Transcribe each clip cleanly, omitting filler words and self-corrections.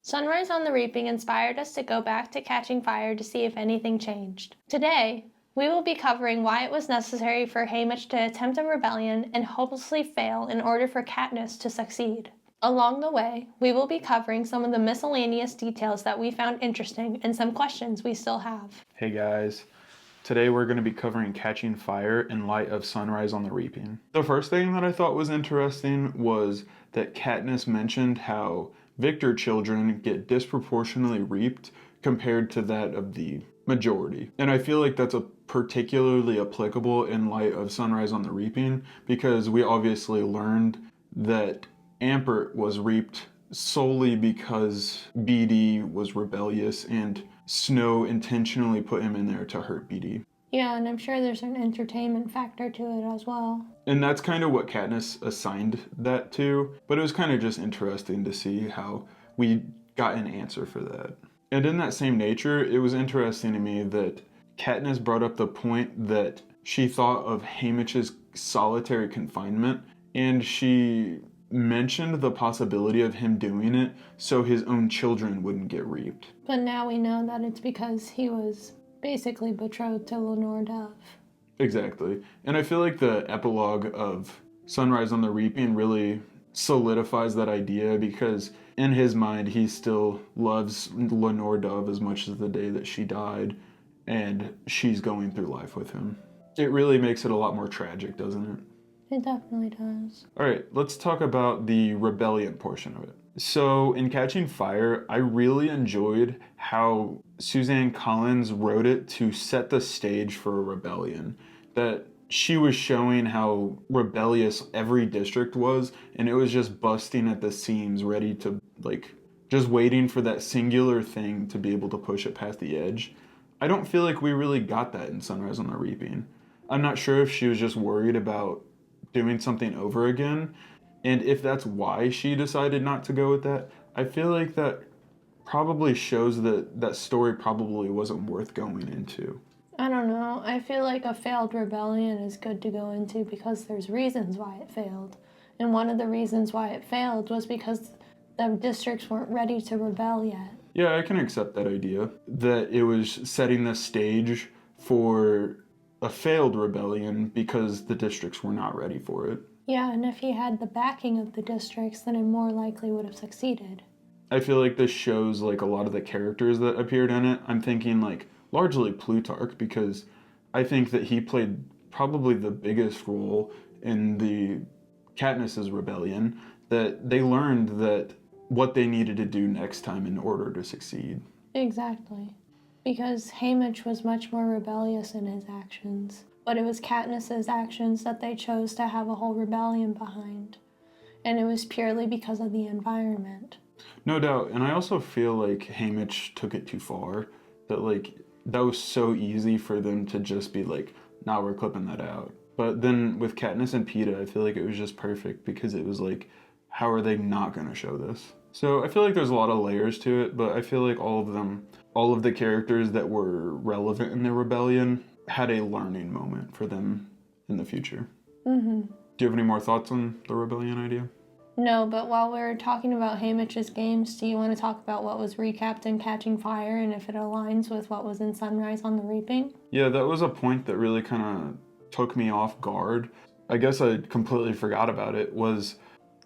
Sunrise on the Reaping inspired us to go back to Catching Fire to see if anything changed. Today, we will be covering why it was necessary for Haymitch to attempt a rebellion and hopelessly fail in order for Katniss to succeed. Along the way, we will be covering some of the miscellaneous details that we found interesting and some questions we still have. Hey guys, today we're going to be covering Catching Fire in light of Sunrise on the Reaping. The first thing that I thought was interesting was that Katniss mentioned how Victor children get disproportionately reaped compared to that of the majority. And I feel like that's particularly applicable in light of Sunrise on the Reaping, because we obviously learned that Ampert was reaped solely because BD was rebellious and Snow intentionally put him in there to hurt BD. Yeah, and I'm sure there's an entertainment factor to it as well. And that's kind of what Katniss assigned that to, but it was kind of just interesting to see how we got an answer for that. And in that same nature, it was interesting to me that Katniss brought up the point that she thought of Haymitch's solitary confinement, and she mentioned the possibility of him doing it so his own children wouldn't get reaped. But now we know that it's because he was basically betrothed to Lenore Dove. Exactly. And I feel like the epilogue of Sunrise on the Reaping really solidifies that idea, because in his mind he still loves Lenore Dove as much as the day that she died, and she's going through life with him. It really makes it a lot more tragic, doesn't it? It definitely does. Alright, let's talk about the rebellion portion of it. So in Catching Fire, I really enjoyed how Suzanne Collins wrote it to set the stage for a rebellion. That she was showing how rebellious every district was, and it was just busting at the seams, ready to, just waiting for that singular thing to be able to push it past the edge. I don't feel like we really got that in Sunrise on the Reaping. I'm not sure if she was just worried about doing something over again, and if that's why she decided not to go with that. I feel like that probably shows that that story probably wasn't worth going into. I don't know. I feel like a failed rebellion is good to go into because there's reasons why it failed. And one of the reasons why it failed was because the districts weren't ready to rebel yet. Yeah, I can accept that idea, that it was setting the stage for a failed rebellion because the districts were not ready for it. Yeah, and if he had the backing of the districts, then it more likely would have succeeded. I feel like this shows a lot of the characters that appeared in it. I'm thinking largely Plutarch, because I think that he played probably the biggest role in the Katniss's rebellion, that they learned that what they needed to do next time in order to succeed. Exactly. Because Haymitch was much more rebellious in his actions, but it was Katniss's actions that they chose to have a whole rebellion behind. And it was purely because of the environment. No doubt, and I also feel like Haymitch took it too far, that that was so easy for them to just be nah, we're clipping that out. But then with Katniss and Peeta, I feel like it was just perfect, because it was how are they not going to show this? So I feel like there's a lot of layers to it, but I feel like all of the characters that were relevant in the rebellion had a learning moment for them in the future. Mm-hmm. Do you have any more thoughts on the rebellion idea? No, but while we're talking about Haymitch's games, do you want to talk about what was recapped in Catching Fire and if it aligns with what was in Sunrise on the Reaping? Yeah, that was a point that really kind of took me off guard. I guess I completely forgot about it. Was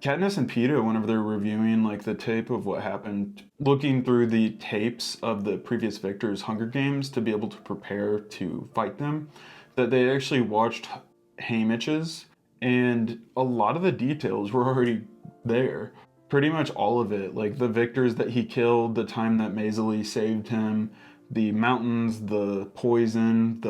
Katniss and Peeta, whenever they're reviewing the tape of what happened, looking through the tapes of the previous victors' Hunger Games to be able to prepare to fight them, that they actually watched Haymitch's, and a lot of the details were already there. Pretty much all of it, the victors that he killed, the time that Maisie saved him, the mountains, the poison,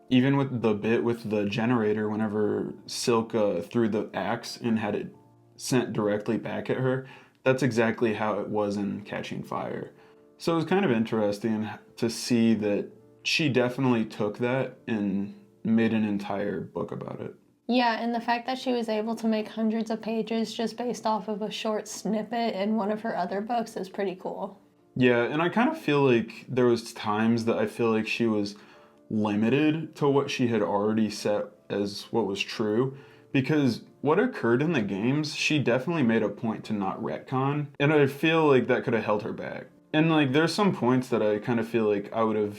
even with the bit with the generator whenever Silk threw the axe and had it sent directly back at her. That's exactly how it was in Catching Fire. So it was kind of interesting to see that she definitely took that and made an entire book about it. Yeah, and the fact that she was able to make hundreds of pages just based off of a short snippet in one of her other books is pretty cool. Yeah, and I kind of feel like there was times that I feel like she was limited to what she had already set as what was true, because what occurred in the games, she definitely made a point to not retcon, and I feel like that could have held her back. And like, there's some points that I kind of feel like I would have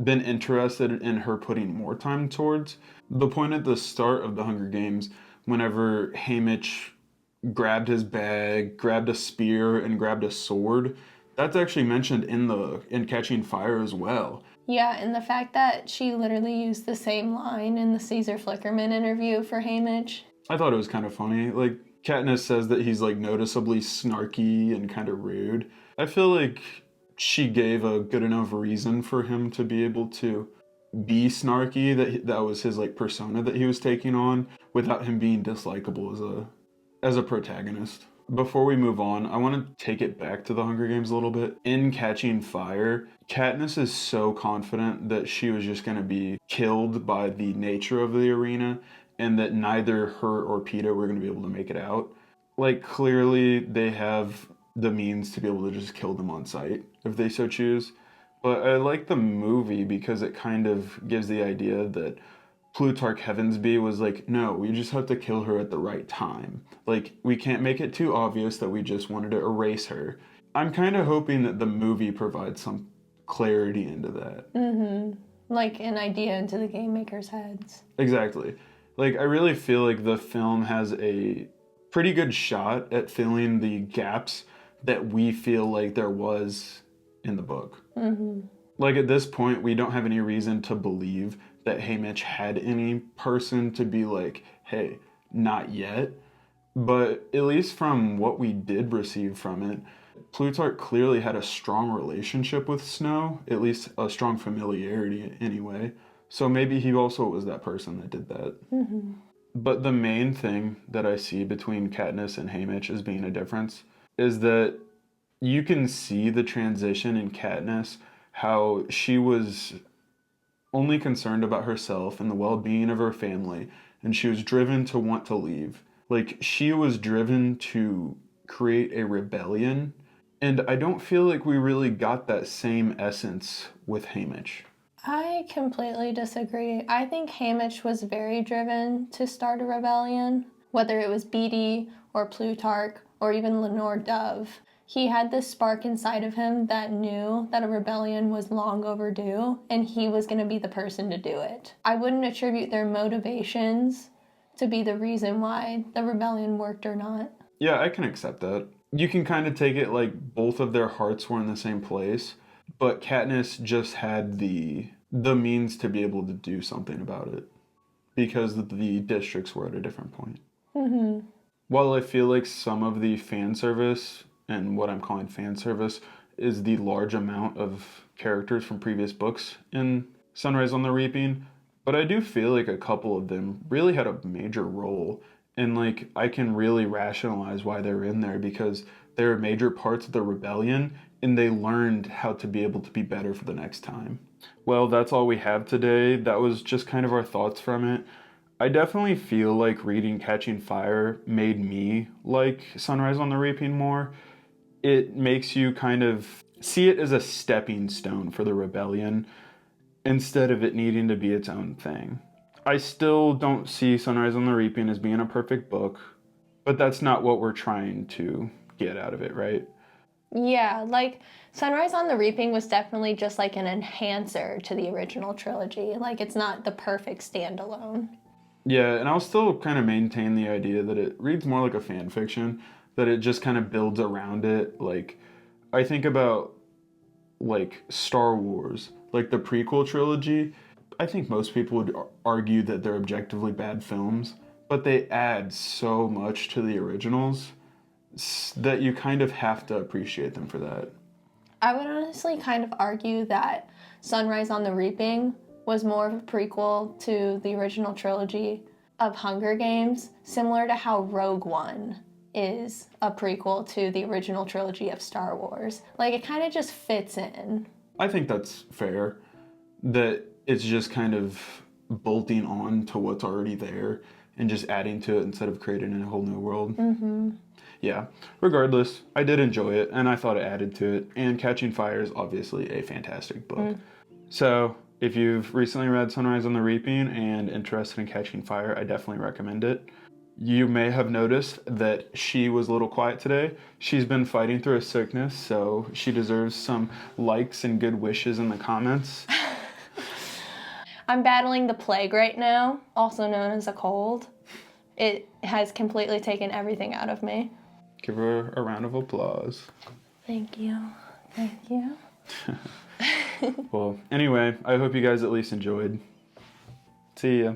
been interested in her putting more time towards. The point at the start of the Hunger Games, whenever Haymitch grabbed his bag, grabbed a spear, and grabbed a sword, that's actually mentioned in Catching Fire as well. Yeah, and the fact that she literally used the same line in the Caesar Flickerman interview for Haymitch. I thought it was kind of funny. Like, Katniss says that he's like noticeably snarky and kind of rude. I feel like she gave a good enough reason for him to be able to be snarky, that was his like persona that he was taking on, without him being dislikable as a protagonist. Before we move on, I want to take it back to the Hunger Games a little bit. In Catching Fire, Katniss is so confident that she was just going to be killed by the nature of the arena, and that neither her or Peeta were going to be able to make it out. Like, clearly they have the means to be able to just kill them on sight if they so choose. But I like the movie because it kind of gives the idea that Plutarch Heavensbee was like, no, we just have to kill her at the right time. Like, we can't make it too obvious that we just wanted to erase her. I'm kind of hoping that the movie provides some clarity into that. Mm-hmm. Like an idea into the game makers' heads. Exactly. Like, I really feel like the film has a pretty good shot at filling the gaps that we feel like there was in the book. Mm-hmm. Like, at this point, we don't have any reason to believe that Haymitch had any person to be like, hey, not yet. But at least from what we did receive from it, Plutarch clearly had a strong relationship with Snow, at least a strong familiarity anyway. So maybe he also was that person that did that. Mm-hmm. But the main thing that I see between Katniss and Haymitch as being a difference is that you can see the transition in Katniss, how she was only concerned about herself and the well-being of her family, and she was driven to want to leave. Like, she was driven to create a rebellion, and I don't feel like we really got that same essence with Haymitch. I completely disagree. I think Haymitch was very driven to start a rebellion, whether it was Beatty or Plutarch or even Lenore Dove. He had this spark inside of him that knew that a rebellion was long overdue, and he was going to be the person to do it. I wouldn't attribute their motivations to be the reason why the rebellion worked or not. Yeah, I can accept that. You can kind of take it like both of their hearts were in the same place, but Katniss just had the means to be able to do something about it because the districts were at a different point. Mm-hmm. While I feel like some of the fan service, and what I'm calling fan service, is the large amount of characters from previous books in Sunrise on the Reaping, but I do feel like a couple of them really had a major role, and like I can really rationalize why they're in there because they're major parts of the rebellion and they learned how to be able to be better for the next time. Well, that's all we have today. That was just kind of our thoughts from it. I definitely feel like reading Catching Fire made me like Sunrise on the Reaping more. It makes you kind of see it as a stepping stone for the rebellion instead of it needing to be its own thing. I still don't see Sunrise on the Reaping as being a perfect book, but that's not what we're trying to get out of it, right? Yeah, like Sunrise on the Reaping was definitely just like an enhancer to the original trilogy. Like, it's not the perfect standalone. Yeah, and I'll still kind of maintain the idea that it reads more like a fan fiction, that it just kind of builds around it. Like, I think about like Star Wars, like the prequel trilogy. I think most people would argue that they're objectively bad films, but they add so much to the originals that you kind of have to appreciate them for that. I would honestly kind of argue that Sunrise on the Reaping was more of a prequel to the original trilogy of Hunger Games, similar to how Rogue One is a prequel to the original trilogy of Star Wars. Like, it kind of just fits in. I think that's fair, that it's just kind of bolting on to what's already there and just adding to it instead of creating a whole new world. Mm-hmm. Yeah, regardless, I did enjoy it and I thought it added to it, and Catching Fire is obviously a fantastic book. So If you've recently read Sunrise on the Reaping and interested in catching fire, I definitely recommend it. You may have noticed that she was a little quiet today. She's been fighting through a sickness, so she deserves some likes and good wishes in the comments. I'm battling the plague right now, also known as a cold. It has completely taken everything out of me. Give her a round of applause. Thank you. Thank you. Well, anyway, I hope you guys at least enjoyed. See ya.